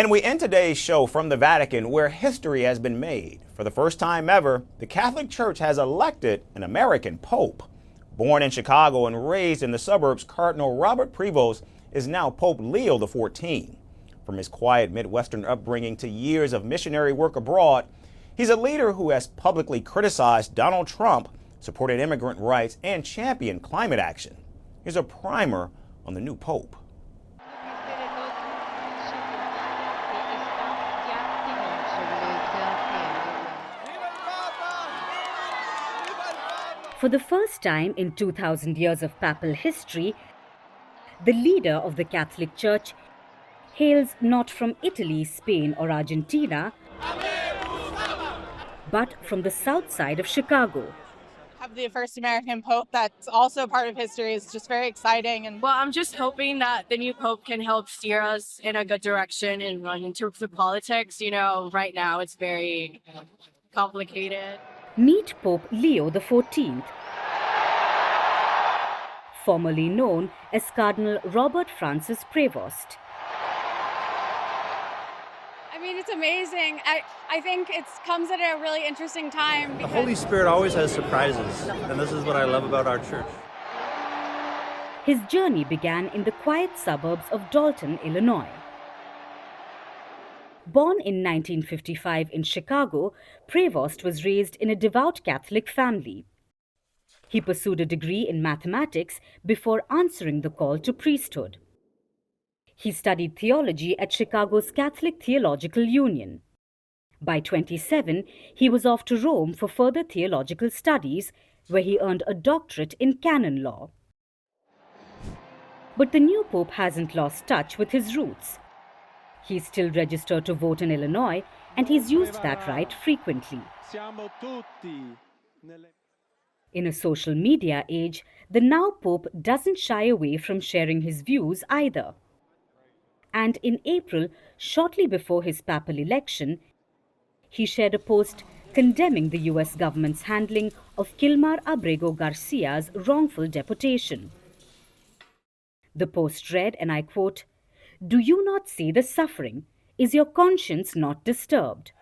And we end today's show from the Vatican, where history has been made. For the first time ever, the Catholic Church has elected an American Pope. Born in Chicago and raised in the suburbs, Cardinal Robert Prevost is now Pope Leo XIV. From his quiet Midwestern upbringing to years of missionary work abroad, he's a leader who has publicly criticized Donald Trump, supported immigrant rights, and championed climate action. Here's a primer on the new Pope. For the first time in 2,000 years of papal history, the leader of the Catholic Church hails not from Italy, Spain, or Argentina, but from the south side of Chicago. Have the first American Pope that's also part of history is just very exciting. And well, I'm just hoping that the new Pope can help steer us in a good direction and run in terms of politics. You know, right now it's very complicated. Meet Pope Leo XIV, formerly known as Cardinal Robert Prevost. I mean, it's amazing. I think it comes at a really interesting time. The Holy Spirit always has surprises, and this is what I love about our church. His journey began in the quiet suburbs of Dolton, Illinois. Born in 1955 in Chicago, Prevost was raised in a devout Catholic family. He pursued a degree in mathematics before answering the call to priesthood. He studied theology at Chicago's Catholic Theological Union. By 27, he was off to Rome for further theological studies, where he earned a doctorate in canon law. But the new Pope hasn't lost touch with his roots. He's still registered to vote in Illinois, and he's used that right frequently. In a social media age, the now Pope doesn't shy away from sharing his views either. And in April, shortly before his papal election, he shared a post condemning the US government's handling of Kilmar Abrego Garcia's wrongful deportation. The post read, and I quote, "Do you not see the suffering? Is your conscience not disturbed?"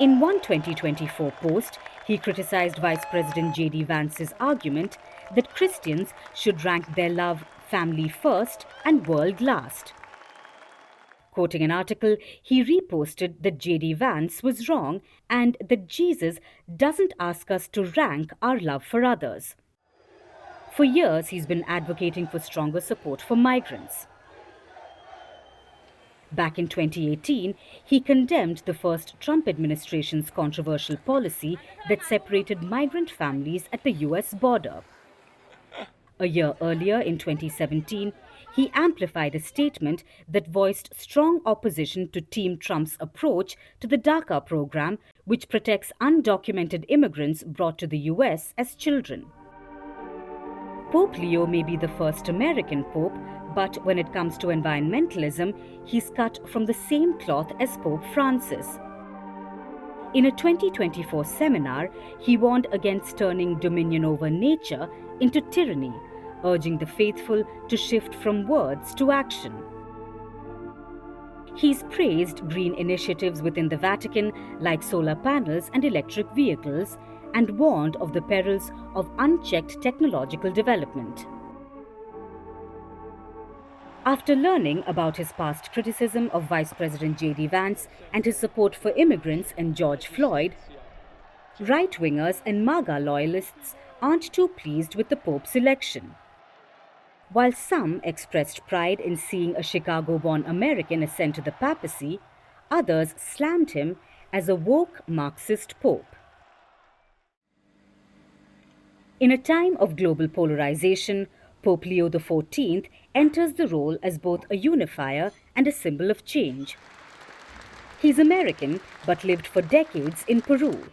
In one 2024 post, he criticized Vice President J.D. Vance's argument that Christians should rank their love family first and world last. Quoting an article, he reposted that J.D. Vance was wrong and that Jesus doesn't ask us to rank our love for others. For years, he's been advocating for stronger support for migrants. Back in 2018, he condemned the first Trump administration's controversial policy that separated migrant families at the US border. A year earlier, in 2017, he amplified a statement that voiced strong opposition to Team Trump's approach to the DACA program, which protects undocumented immigrants brought to the US as children. Pope Leo may be the first American pope, but when it comes to environmentalism, he's cut from the same cloth as Pope Francis. In a 2024 seminar, he warned against turning dominion over nature into tyranny, urging the faithful to shift from words to action. He's praised green initiatives within the Vatican like solar panels and electric vehicles, and warned of the perils of unchecked technological development. After learning about his past criticism of Vice President J.D. Vance and his support for immigrants and George Floyd, right-wingers and MAGA loyalists aren't too pleased with the Pope's election. While some expressed pride in seeing a Chicago-born American ascend to the papacy, others slammed him as a woke Marxist Pope. In a time of global polarization, Pope Leo XIV enters the role as both a unifier and a symbol of change. He's American, but lived for decades in Peru.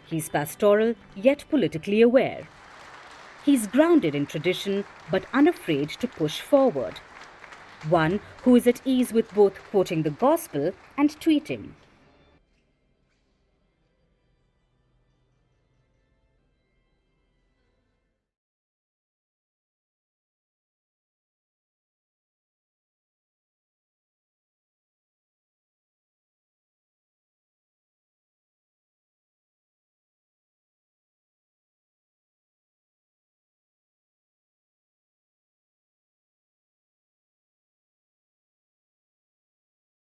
He's pastoral, yet politically aware. He's grounded in tradition, but unafraid to push forward. One who is at ease with both quoting the gospel and tweeting.